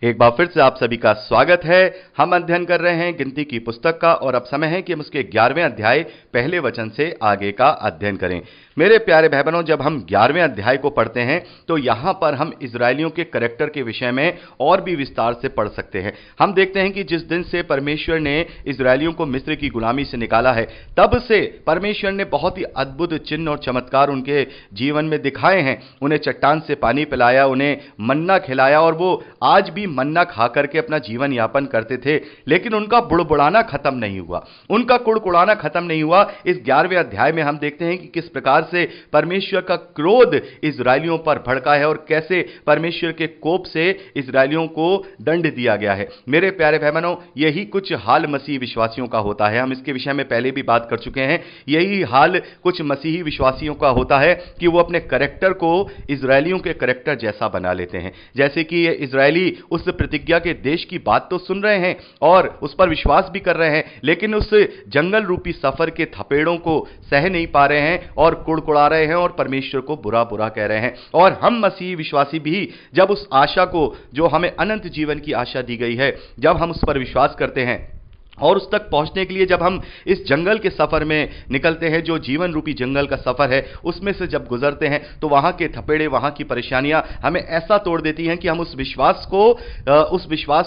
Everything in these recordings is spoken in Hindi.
एक बार फिर से आप सभी का स्वागत है। हम अध्ययन कर रहे हैं गिनती की पुस्तक का और अब समय है कि हम उसके 11वें अध्याय पहले वचन से आगे का अध्ययन करें। मेरे प्यारे भाई बहनों, जब हम 11वें अध्याय को पढ़ते हैं तो यहां पर हम इजरायलियों के करैक्टर के विषय में और भी विस्तार से पढ़ सकते हैं। हम देखते हैं कि जिस दिन से परमेश्वर ने इजरायलियों को मिस्र की गुलामी से निकाला है, तब से परमेश्वर ने बहुत ही अद्भुत चिन्ह और चमत्कार उनके जीवन में दिखाए हैं। उन्हें चट्टान से पानी पिलाया, उन्हें मन्ना खिलाया और वो आज भी मन्ना खा करके अपना जीवन यापन करते थे। लेकिन उनका बुड़बुड़ाना खत्म नहीं हुआ, उनका कुड़कुड़ाना खत्म नहीं हुआ। इस 11वें अध्याय में हम देखते हैं कि किस प्रकार से परमेश्वर का क्रोध इजरायलियों पर भड़का है और कैसे परमेश्वर के कोप से इजरायलियों को दंड दिया गया है। मेरे प्यारे भाई बहनों, यही कुछ हाल मसीही विश्वासियों का होता है। हम इसके विषय में पहले भी बात कर चुके हैं। यही हाल कुछ मसीही विश्वासियों का होता है कि वो अपने करैक्टर को इजरायलियों के करैक्टर जैसा बना लेते हैं। जैसे कि ये इजरायली उस प्रतिज्ञा के देश की बात तो सुन रहे हैं और उस पर विश्वास भी कर रहे हैं, लेकिन उस जंगल रूपी सफर के थपेड़ों को सह नहीं पा रहे हैं और कुड़कुड़ा रहे हैं और परमेश्वर को बुरा बुरा कह रहे हैं। और हम मसीही विश्वासी भी जब उस आशा को, जो हमें अनंत जीवन की आशा दी गई है, जब हम उस पर विश्वास करते हैं और उस तक पहुंचने के लिए जब हम इस जंगल के सफर में निकलते हैं, जो जीवन रूपी जंगल का सफर है, उसमें से जब गुजरते हैं तो वहां के थपेड़े, वहां की परेशानियां हमें ऐसा तोड़ देती हैं कि हम उस विश्वास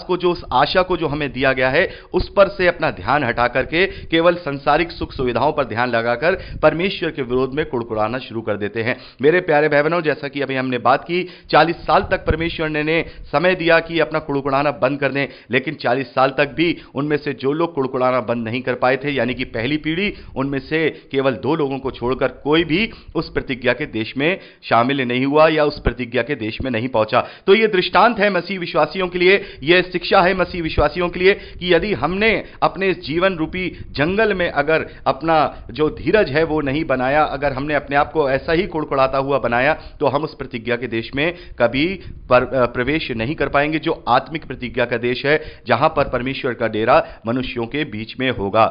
को, जो उस आशा को जो हमें दिया गया है, उस पर से अपना ध्यान हटा करके केवल संसारिक सुख सुविधाओं पर ध्यान लगाकर परमेश्वर के विरोध में कुड़कुड़ाना शुरू कर देते हैं। मेरे प्यारे भाई बहनों, जैसा कि अभी हमने बात की, 40 साल तक परमेश्वर ने समय दिया कि अपना कुड़कुड़ाना बंद कर दें, लेकिन 40 साल तक भी उनमें से जो लोग कुड़कुड़ाना बंद नहीं कर पाए थे, यानी कि पहली पीढ़ी, उनमें से केवल 2 लोगों को छोड़कर कोई भी उस प्रतिज्ञा के देश में शामिल नहीं हुआ या उस प्रतिज्ञा के देश में नहीं पहुंचा। तो यह दृष्टांत है मसीह विश्वासियों के लिए, यह शिक्षा है मसीह विश्वासियों के लिए कि यदि हमने अपने जीवन रूपी जंगल में अगर अपना जो धीरज है वो नहीं बनाया, अगर हमने अपने आप को ऐसा ही कुड़कुड़ाता हुआ बनाया, तो हम उस प्रतिज्ञा के देश में कभी प्रवेश नहीं कर पाएंगे, जो आत्मिक प्रतिज्ञा का देश है, जहां पर परमेश्वर का डेरा मनुष्यों के बीच में होगा।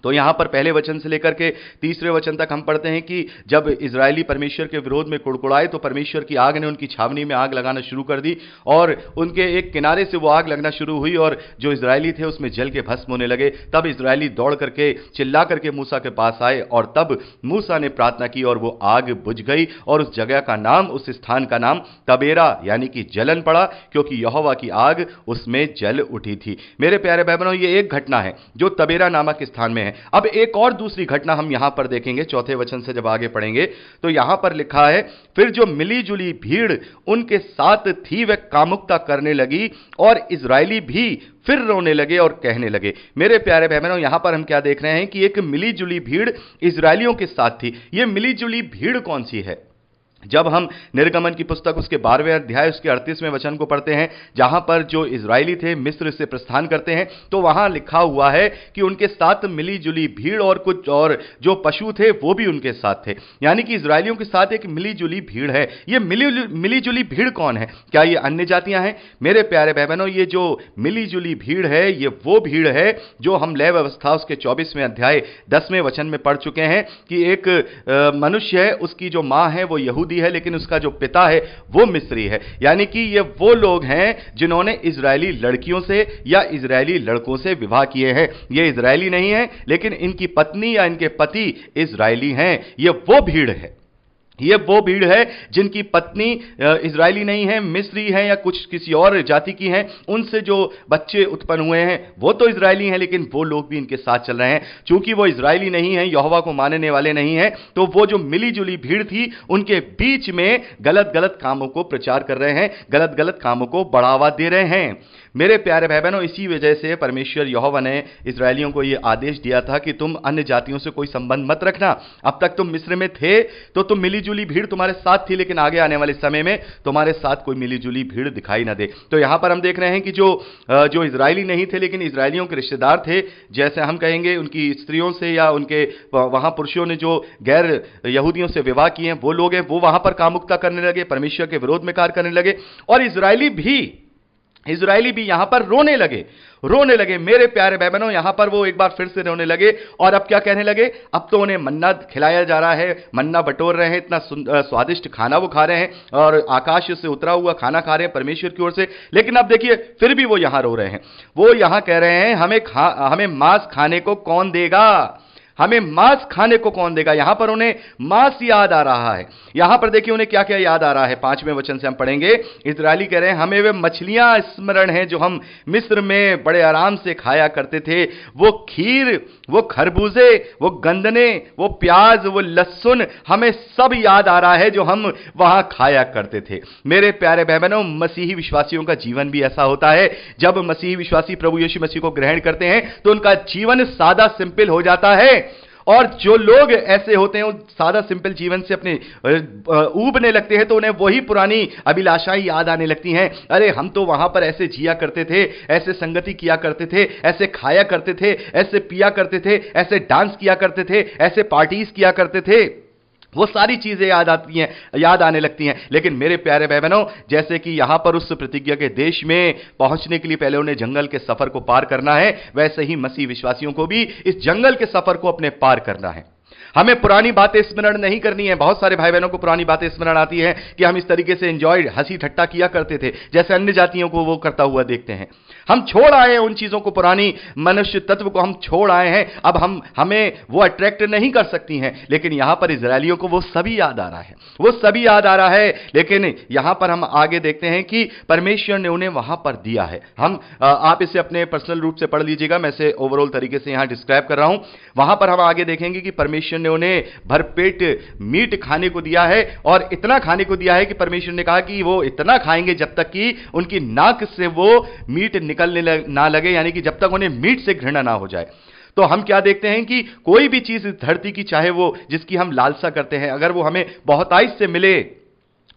तो यहां पर पहले वचन से लेकर के तीसरे वचन तक हम पढ़ते हैं कि जब इजरायली परमेश्वर के विरोध में कुड़कुड़ाए तो परमेश्वर की आग ने उनकी छावनी में आग लगाना शुरू कर दी और उनके एक किनारे से वो आग लगना शुरू हुई और जो इजरायली थे उसमें जल के भस्म होने लगे। तब इजरायली दौड़ करके चिल्ला करके मूसा के पास आए और तब मूसा ने प्रार्थना की और वो आग बुझ गई और उस जगह का नाम, उस स्थान का नाम तबेरा यानी कि जलन पड़ा, क्योंकि यहोवा की आग उसमें जल उठी थी। मेरे प्यारे भाई बहनों, ये एक घटना है जो तबेरा नामक स्थान में है। अब एक और दूसरी घटना हम यहां पर देखेंगे, चौथे वचन से जब आगे पढ़ेंगे तो यहां पर लिखा है, फिर जो मिली जुली भीड़ उनके साथ थी वह कामुकता करने लगी और इजरायली भी फिर रोने लगे और कहने लगे। मेरे प्यारे भाई बहनों, यहां पर हम क्या देख रहे हैं कि एक मिली जुली भीड़ इजरायलियों के साथ थी। यह मिली जुली भीड़ कौन सी है? जब हम निर्गमन की पुस्तक उसके 12वें अध्याय उसके 38वें वचन को पढ़ते हैं, जहां पर जो इजरायली थे मिस्र से प्रस्थान करते हैं, तो वहां लिखा हुआ है कि उनके साथ मिली जुली भीड़ और कुछ और जो पशु थे वो भी उनके साथ थे। यानी कि इजरायलियों के साथ एक मिली जुली भीड़ है। ये मिली जुली भीड़ कौन है? क्या ये अन्य जातियां हैं? मेरे प्यारे भाई बहनों, ये जो मिली जुली भीड़ है, ये वो भीड़ है जो हम लय व्यवस्था उसके 24वें अध्याय 10वें वचन में पढ़ चुके हैं कि एक मनुष्य है, उसकी जो मां है वो यहूदी है, लेकिन उसका जो पिता है वो मिस्री है। यानी कि ये वो लोग हैं जिन्होंने इजरायली लड़कियों से या इजरायली लड़कों से विवाह किए हैं। ये इजरायली नहीं है, लेकिन इनकी पत्नी या इनके पति इजरायली हैं। ये वो भीड़ है, ये वो भीड़ है जिनकी पत्नी इजरायली नहीं है, मिस्री है या कुछ किसी और जाति की हैं। उनसे जो बच्चे उत्पन्न हुए हैं वो तो इजरायली हैं, लेकिन वो लोग भी इनके साथ चल रहे हैं। चूंकि वो इजरायली नहीं है, यहोवा को मानने वाले नहीं हैं, तो वो जो मिली जुली भीड़ थी उनके बीच में गलत गलत कामों को प्रचार कर रहे हैं, गलत गलत कामों को बढ़ावा दे रहे हैं। मेरे प्यारे भाई बहनों, इसी वजह से परमेश्वर यहोवा ने इजरायलियों को यह आदेश दिया था कि तुम अन्य जातियों से कोई संबंध मत रखना। अब तक तुम मिस्र में थे तो तुम मिली जुली भीड़ तुम्हारे साथ थी, लेकिन आगे आने वाले समय में तुम्हारे साथ कोई मिली जुली भीड़ दिखाई ना दे। तो यहां पर हम देख रहे हैं कि जो इजरायली नहीं थे लेकिन इजरायलियों के रिश्तेदार थे, जैसे हम कहेंगे उनकी स्त्रियों से या उनके वहां पुरुषों ने जो गैर यहूदियों से विवाह किए हैं वो लोग हैं, वो वहां पर कामुकता करने लगे, परमेश्वर के विरोध में कार्य करने लगे। और इजरायली भी इजरायली भी यहां पर रोने लगे। मेरे प्यारे भाई बहनों, यहां पर वो एक बार फिर से रोने लगे और अब क्या कहने लगे? अब तो उन्हें मन्ना खिलाया जा रहा है, मन्ना बटोर रहे हैं, इतना स्वादिष्ट खाना वो खा रहे हैं और आकाश से उतरा हुआ खाना खा रहे हैं परमेश्वर की ओर से। लेकिन अब देखिए, फिर भी वो यहां रो रहे हैं। वो यहां कह रहे हैं, हमें मांस खाने को कौन देगा? हमें मांस खाने को कौन देगा? यहां पर उन्हें मांस याद आ रहा है। यहां पर देखिए उन्हें क्या क्या याद आ रहा है, 5वें वचन से हम पढ़ेंगे। इस्राएली कह रहे हैं, हमें वे मछलियां स्मरण है जो हम मिस्र में बड़े आराम से खाया करते थे, वो खीर, वो खरबूजे, वो गंदने, वो प्याज, वो लहसुन, हमें सब याद आ रहा है जो हम वहां खाया करते थे। मेरे प्यारे भाई बहनों, मसीही विश्वासियों का जीवन भी ऐसा होता है। जब मसीही विश्वासी प्रभु यीशु मसीह को ग्रहण करते हैं तो उनका जीवन सादा सिंपल हो जाता है। और जो लोग ऐसे होते हैं, सादा सिंपल जीवन से अपने ऊबने लगते हैं, तो उन्हें वही पुरानी अभिलाषाएं याद आने लगती हैं। अरे हम तो वहां पर ऐसे जिया करते थे, ऐसे संगति किया करते थे, ऐसे खाया करते थे, ऐसे पिया करते थे, ऐसे डांस किया करते थे, ऐसे पार्टीज किया करते थे। वो सारी चीजें याद आने लगती हैं। लेकिन मेरे प्यारे भाई बहनों, जैसे कि यहां पर उस प्रतिज्ञा के देश में पहुंचने के लिए पहले उन्हें जंगल के सफर को पार करना है, वैसे ही मसीह विश्वासियों को भी इस जंगल के सफर को अपने पार करना है। हमें पुरानी बातें स्मरण नहीं करनी है। बहुत सारे भाई बहनों को पुरानी बातें स्मरण आती है कि हम इस तरीके से एंजॉय, हंसी ठट्टा किया करते थे, जैसे अन्य जातियों को वो करता हुआ देखते हैं। हम छोड़ आए हैं उन चीजों को, पुरानी मनुष्य तत्व को हम छोड़ आए हैं। अब हमें वो अट्रैक्ट नहीं कर सकती हैं। लेकिन यहां पर इजरायलियों को वो सभी याद आ रहा है, वो सभी याद आ रहा है। लेकिन यहां पर हम आगे देखते हैं कि परमेश्वर ने उन्हें वहां पर दिया है। आप इसे अपने पर्सनल रूप से पढ़ लीजिएगा, मैं इसे ओवरऑल तरीके से यहां डिस्क्राइब कर रहा हूं। वहां पर हम आगे देखेंगे कि परमेश्वर ने उन्हें भरपेट मीट खाने को दिया है, और इतना खाने को दिया है कि परमेश्वर ने कहा कि वो इतना खाएंगे जब तक कि उनकी नाक से वो मीट निकलने ना लगे, यानी कि जब तक उन्हें मीट से घृणा ना हो जाए। तो हम क्या देखते हैं कि कोई भी चीज इस धरती की, चाहे वो जिसकी हम लालसा करते हैं, अगर वो हमें बहुतायत से मिले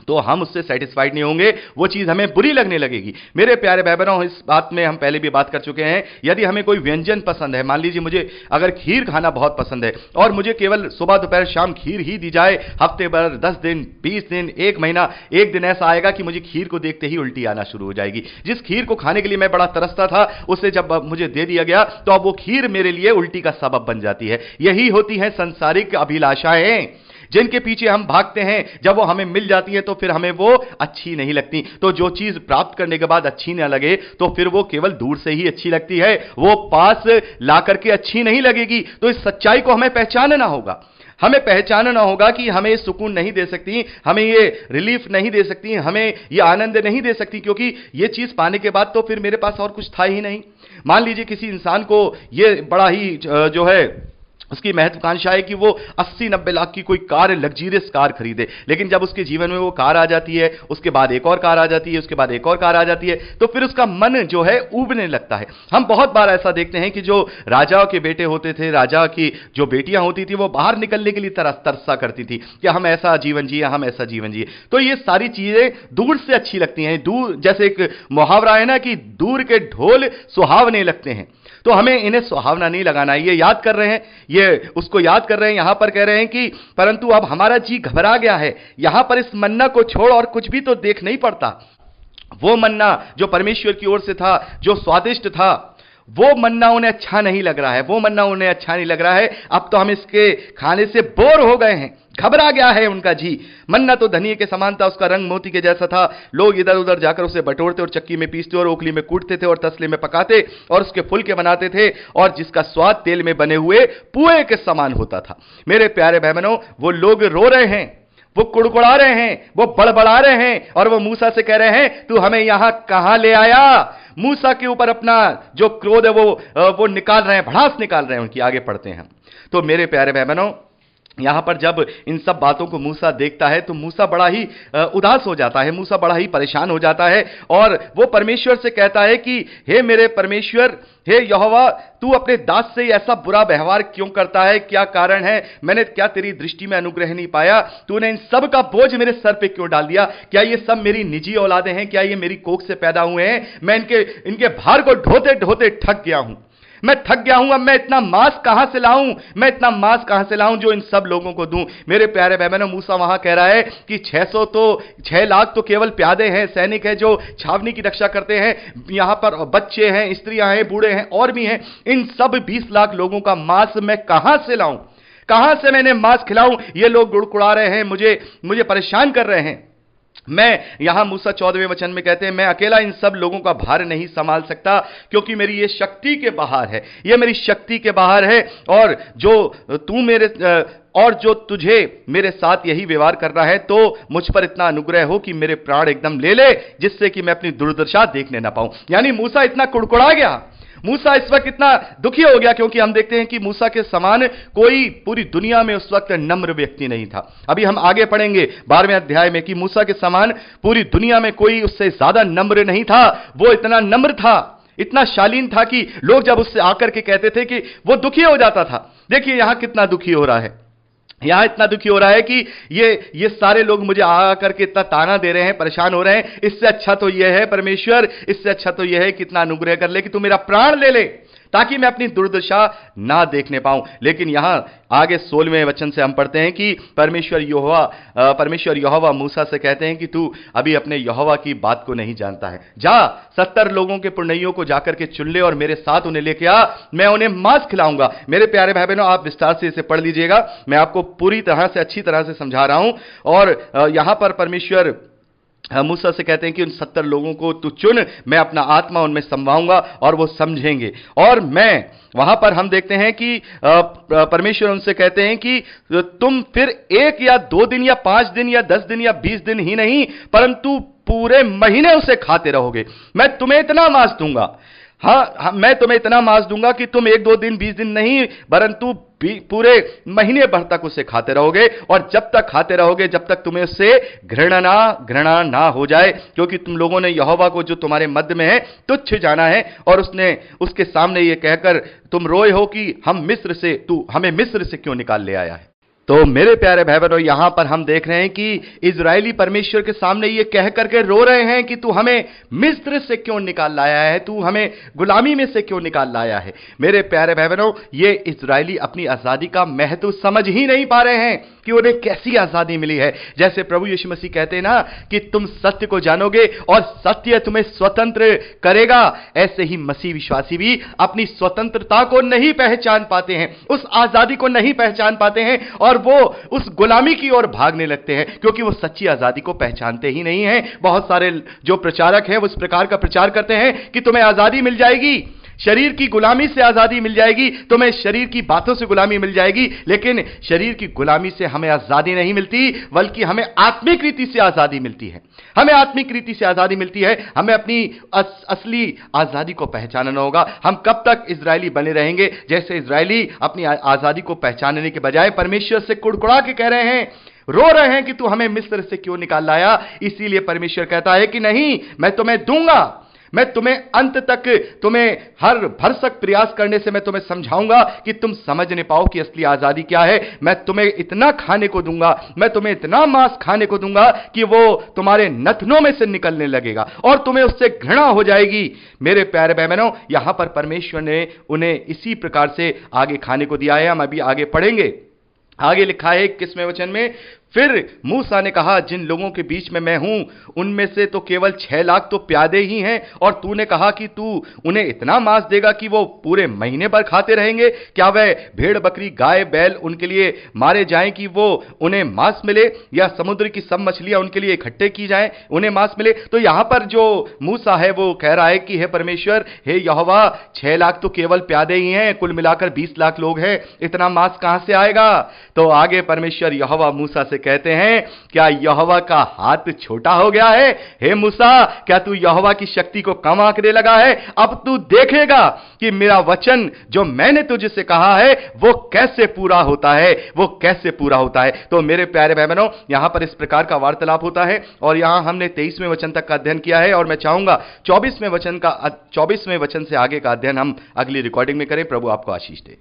तो हम उससे सेटिस्फाइड नहीं होंगे, वो चीज हमें बुरी लगने लगेगी। मेरे प्यारे भाई बहनों, इस बात में हम पहले भी बात कर चुके हैं। यदि हमें कोई व्यंजन पसंद है, मान लीजिए मुझे अगर खीर खाना बहुत पसंद है और मुझे केवल सुबह दोपहर शाम खीर ही दी जाए, हफ्ते भर, 10 दिन, 20 दिन, 1 महीना, एक दिन ऐसा आएगा कि मुझे खीर को देखते ही उल्टी आना शुरू हो जाएगी। जिस खीर को खाने के लिए मैं बड़ा तरसता था, उसे जब मुझे दे दिया गया तो अब वो खीर मेरे लिए उल्टी का सबब बन जाती है। यही होती है संसारिक अभिलाषाएं, जिनके पीछे हम भागते हैं। जब वो हमें मिल जाती है तो फिर हमें वो अच्छी नहीं लगती। तो जो चीज प्राप्त करने के बाद अच्छी ना लगे तो फिर वो केवल दूर से ही अच्छी लगती है, वो पास ला करके अच्छी नहीं लगेगी। तो इस सच्चाई को हमें पहचानना होगा। हमें पहचानना होगा कि हमें ये सुकून नहीं दे सकती, हमें ये रिलीफ नहीं दे सकती, हमें ये आनंद नहीं दे सकती, क्योंकि ये चीज पाने के बाद तो फिर मेरे पास और कुछ था ही नहीं। मान लीजिए किसी इंसान को ये बड़ा ही जो है उसकी महत्वाकांक्षा है कि वो 80-90 लाख की कोई कार, लग्जरियस कार खरीदे, लेकिन जब उसके जीवन में वो कार आ जाती है, उसके बाद एक और कार आ जाती है, उसके बाद एक और कार आ जाती है, तो फिर उसका मन जो है ऊबने लगता है। हम बहुत बार ऐसा देखते हैं कि जो राजाओं के बेटे होते थे, राजा की जो बेटियां होती थी, वो बाहर निकलने के लिए तरसा करती थी कि हम ऐसा जीवन जिए, हम ऐसा जीवन जिए। तो ये सारी चीजें दूर से अच्छी लगती हैं। दूर, जैसे एक मुहावरा है ना कि दूर के ढोल सुहावने लगते हैं, तो हमें इन्हें सुहावना नहीं लगाना है। ये याद कर रहे हैं, ये उसको याद कर रहे हैं। यहां पर कह रहे हैं कि परंतु अब हमारा जी घबरा गया है। यहां पर इस मन्ना को छोड़ और कुछ भी तो देख नहीं पड़ता। वो मन्ना जो परमेश्वर की ओर से था, जो स्वादिष्ट था, वो मन्ना उन्हें अच्छा नहीं लग रहा है, वो मन्ना उन्हें अच्छा नहीं लग रहा है। अब तो हम इसके खाने से बोर हो गए हैं, घबरा गया है उनका जी। मन्ना तो धनिये के समान था, उसका रंग मोती के जैसा था। लोग इधर उधर जाकर उसे बटोरते और चक्की में पीसते और ओखली में कूटते थे और तसले में पकाते और उसके फुलके बनाते थे, और जिसका स्वाद तेल में बने हुए पुए के समान होता था। मेरे प्यारे भाई बहनों, वो लोग रो रहे हैं, वो कुड़कुड़ा रहे हैं, वो बड़बड़ा रहे हैं, और वो मूसा से कह रहे हैं, तू हमें यहां कहां ले आया। मूसा के ऊपर अपना जो क्रोध है वो निकाल रहे हैं, भड़ास निकाल रहे हैं उनकी। आगे पढ़ते हैं। तो मेरे प्यारे भाई बहनों, यहां पर जब इन सब बातों को मूसा देखता है तो मूसा बड़ा ही उदास हो जाता है, मूसा बड़ा ही परेशान हो जाता है, और वो परमेश्वर से कहता है कि हे मेरे परमेश्वर, हे यहोवा, तू अपने दास से ऐसा बुरा व्यवहार क्यों करता है? क्या कारण है? मैंने क्या तेरी दृष्टि में अनुग्रह नहीं पाया? तूने इन सब का बोझ मेरे सर पे क्यों डाल दिया? क्या ये सब मेरी निजी औलादे हैं? क्या ये मेरी कोख से पैदा हुए हैं? मैं इनके भार को ढोते ढोते थक गया हूं। मैं थक गया हूं, अब मैं इतना मांस कहां से लाऊं, मैं इतना मांस कहां से लाऊं जो इन सब लोगों को दूं। मेरे प्यारे भाई बहनों, मूसा वहां कह रहा है कि 6 लाख तो केवल प्यादे हैं, सैनिक हैं जो छावनी की रक्षा करते हैं, यहां पर बच्चे हैं, स्त्रियां हैं, बूढ़े हैं और भी हैं, इन सब 20 लाख लोगों का मांस मैं कहां से लाऊं, कहां से मैंने मांस खिलाऊं। ये लोग गुड़गुड़ा रहे हैं, मुझे परेशान कर रहे हैं। मैं यहां मूसा 14वें वचन में कहते हैं, मैं अकेला इन सब लोगों का भार नहीं संभाल सकता, क्योंकि मेरी ये शक्ति के बाहर है, ये मेरी शक्ति के बाहर है। और जो तुझे मेरे साथ यही व्यवहार कर रहा है, तो मुझ पर इतना अनुग्रह हो कि मेरे प्राण एकदम ले ले, जिससे कि मैं अपनी दुर्दशा देखने ना पाऊं। यानी मूसा इतना कुड़कुड़ा गया, मूसा इस वक्त इतना दुखी हो गया, क्योंकि हम देखते हैं कि मूसा के समान कोई पूरी दुनिया में उस वक्त नम्र व्यक्ति नहीं था। अभी हम आगे पढ़ेंगे 12वें अध्याय में कि मूसा के समान पूरी दुनिया में कोई उससे ज्यादा नम्र नहीं था। वो इतना नम्र था, इतना शालीन था कि लोग जब उससे आकर के कहते थे कि वो दुखी हो जाता था। देखिए यहां कितना दुखी हो रहा है, यहां इतना दुखी हो रहा है कि ये सारे लोग मुझे आकर के इतना ताना दे रहे हैं, परेशान हो रहे हैं। इससे अच्छा तो यह है परमेश्वर, इससे अच्छा तो यह है कि इतना अनुग्रह कर ले कि तू मेरा प्राण ले ले, ताकि मैं अपनी दुर्दशा ना देखने पाऊं। लेकिन यहां आगे 16वें वचन से हम पढ़ते हैं कि परमेश्वर यहोवा मूसा से कहते हैं कि तू अभी अपने यहोवा की बात को नहीं जानता है। जा 70 लोगों के पुरनियों को जाकर के चुन ले और मेरे साथ उन्हें लेके आ, मैं उन्हें मांस खिलाऊंगा। मेरे प्यारे भाई बहनों, आप विस्तार से इसे पढ़ लीजिएगा, मैं आपको पूरी तरह से अच्छी तरह से समझा रहा हूं। और यहां पर परमेश्वर मूसा से कहते हैं कि उन 70 लोगों को तू चुन, मैं अपना आत्मा उनमें समवाऊंगा और वो समझेंगे। और मैं वहां पर हम देखते हैं कि परमेश्वर उनसे कहते हैं कि तुम फिर 1 या 2 दिन या 5 दिन या 10 दिन या 20 दिन ही नहीं, परंतु पूरे महीने उसे खाते रहोगे। मैं तुम्हें इतना मांस दूंगा, हाँ, मैं तुम्हें इतना मांस दूंगा कि तुम 1-2 दिन 20 दिन नहीं, परंतु पूरे महीने भर तक उसे खाते रहोगे। और जब तक खाते रहोगे, जब तक तुम्हें उससे घृणा ना हो जाए, क्योंकि तुम लोगों ने यहोवा को जो तुम्हारे मध्य में है तुच्छ जाना है। और उसके सामने यह कहकर तुम रोए हो कि तू हमें मिस्र से क्यों निकाल ले आया है। तो मेरे प्यारे भाई बहनों, यहां पर हम देख रहे हैं कि इजरायली परमेश्वर के सामने ये कह करके रो रहे हैं कि तू हमें मिस्र से क्यों निकाल लाया है, तू हमें गुलामी में से क्यों निकाल लाया है। मेरे प्यारे भाई बहनों, ये इजरायली अपनी आजादी का महत्व समझ ही नहीं पा रहे हैं कि उन्हें कैसी आजादी मिली है। जैसे प्रभु यीशु मसीह कहते हैं ना कि तुम सत्य को जानोगे और सत्य तुम्हें स्वतंत्र करेगा, ऐसे ही मसीह विश्वासी भी अपनी स्वतंत्रता को नहीं पहचान पाते हैं, उस आजादी को नहीं पहचान पाते हैं और वो उस गुलामी की ओर भागने लगते हैं, क्योंकि वो सच्ची आजादी को पहचानते ही नहीं हैं। बहुत सारे जो प्रचारक हैं वो इस प्रकार का प्रचार करते हैं कि तुम्हें आजादी मिल जाएगी, शरीर की गुलामी से आजादी मिल जाएगी, तुम्हें शरीर की बातों से गुलामी मिल जाएगी। लेकिन शरीर की गुलामी से हमें आजादी नहीं मिलती, बल्कि हमें आत्मिक रीति से आजादी मिलती है। हमें आत्मिक रीति से आजादी मिलती है। हमें अपनी असली आजादी को पहचानना होगा। हम कब तक इजरायली बने रहेंगे जैसे इजरायली अपनी आजादी को पहचानने के बजाय परमेश्वर से कुड़कुड़ा के कह रहे हैं, रो रहे हैं कि तू हमें मिस्र से क्यों निकाल लाया। इसीलिए परमेश्वर कहता है कि नहीं, मैं तुम्हें दूंगा, मैं तुम्हें अंत तक, तुम्हें हर भरसक प्रयास करने से मैं तुम्हें समझाऊंगा कि तुम समझ नहीं पाओ कि असली आजादी क्या है। मैं तुम्हें इतना खाने को दूंगा, मैं तुम्हें इतना मांस खाने को दूंगा कि वो तुम्हारे नथनों में से निकलने लगेगा और तुम्हें उससे घृणा हो जाएगी। मेरे प्यारे बहनों, यहां पर परमेश्वर ने उन्हें इसी प्रकार से आगे खाने को दिया है। हम अभी आगे पढ़ेंगे। आगे लिखा है 21वें वचन में, फिर मूसा ने कहा, जिन लोगों के बीच में मैं हूं उनमें से तो केवल 6 लाख तो प्यादे ही हैं, और तूने कहा कि तू उन्हें इतना मांस देगा कि वो पूरे महीने भर खाते रहेंगे। क्या वह भेड़ बकरी गाय बैल उनके लिए मारे जाएं कि वो उन्हें मांस मिले, या समुद्र की सब मछलियां उनके लिए इकट्ठे की जाएं उन्हें मांस मिले। तो यहां पर जो मूसा है वो कह रहा है कि हे परमेश्वर, हे यहोवा, 6 लाख तो केवल प्यादे ही हैं, कुल मिलाकर 20 लाख लोग हैं, इतना मांस कहां से आएगा। तो आगे परमेश्वर यहोवा मूसा से कहते हैं, क्या यहोवा का हाथ छोटा हो गया है? हे मूसा, क्या तू यहोवा की शक्ति को कम आंकने लगा है? अब तू देखेगा कि मेरा वचन जो मैंने तुझसे कहा है वो कैसे पूरा होता है, वो कैसे पूरा होता है। तो मेरे प्यारे भाई बहनों, यहां पर इस प्रकार का वार्तालाप होता है और यहां हमने 23वें वचन तक का अध्ययन किया है और मैं चाहूंगा 24वें वचन से आगे का अध्ययन हम अगली रिकॉर्डिंग में करें। प्रभु आपको आशीष दे।